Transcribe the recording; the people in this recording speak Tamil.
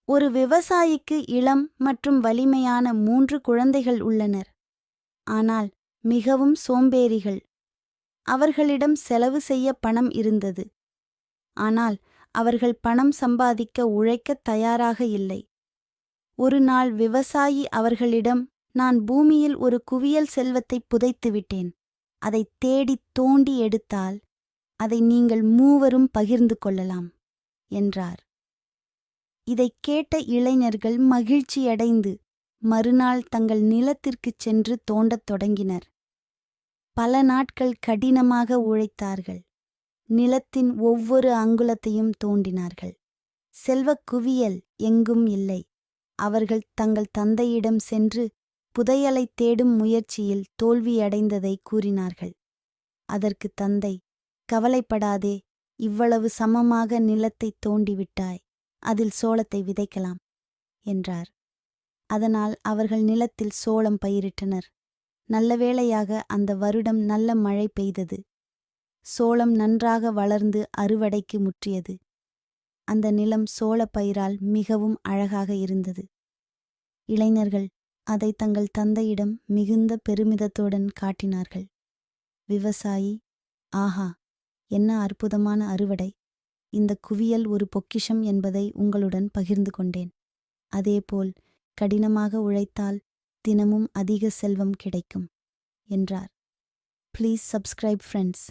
ஒரு விவசாயிக்கு இளம் மற்றும் வலிமையான 3 குழந்தைகள் உள்ளனர். ஆனால் மிகவும் சோம்பேறிகள். அவர்களிடம் செலவு செய்ய பணம் இருந்தது. ஆனால் அவர்கள் பணம் சம்பாதிக்க உழைக்கத் தயாராக இல்லை. ஒரு நாள் விவசாயி அவர்களிடம், நான் பூமியில் ஒரு குவியல் செல்வத்தை புதைத்துவிட்டேன். அதை தேடித் தோண்டி எடுத்தால் அதை நீங்கள் மூவரும் பகிர்ந்து கொள்ளலாம் என்றார். இதைக் கேட்ட இளைஞர்கள் மகிழ்ச்சியடைந்து மறுநாள் தங்கள் நிலத்திற்குச் சென்று தோண்டத் தொடங்கினர். பல நாட்கள் கடினமாக உழைத்தார்கள். நிலத்தின் ஒவ்வொரு அங்குலத்தையும் தோண்டினார்கள். செல்வக் குவியல் எங்கும் இல்லை. அவர்கள் தங்கள் தந்தையிடம் சென்று புதையலைத் தேடும் முயற்சியில் தோல்வியடைந்ததை கூறினார்கள். அதற்கு தந்தை, கவலைப்படாதே, இவ்வளவு சமமாக நிலத்தைத் தோண்டிவிட்டாய், அதில் சோளத்தை விதைக்கலாம் என்றார். அதனால் அவர்கள் நிலத்தில் சோளம் பயிரிட்டனர். நல்லவேளையாக அந்த வருடம் நல்ல மழை பெய்தது. சோளம் நன்றாக வளர்ந்து அறுவடைக்கு முற்றியது. அந்த நிலம் சோளப் பயிரால் மிகவும் அழகாக இருந்தது. இளைஞர்கள் அதை தங்கள் தந்தையிடம் மிகுந்த பெருமிதத்துடன் காட்டினார்கள். விவசாயி, ஆஹா, என்ன அற்புதமான அறுவடை! இந்த குவியல் ஒரு பொக்கிஷம் என்பதை உங்களுடன் பகிர்ந்து கொண்டேன். அதேபோல் கடினமாக உழைத்தால் தினமும் அதிக செல்வம் கிடைக்கும் என்றார். Please subscribe friends.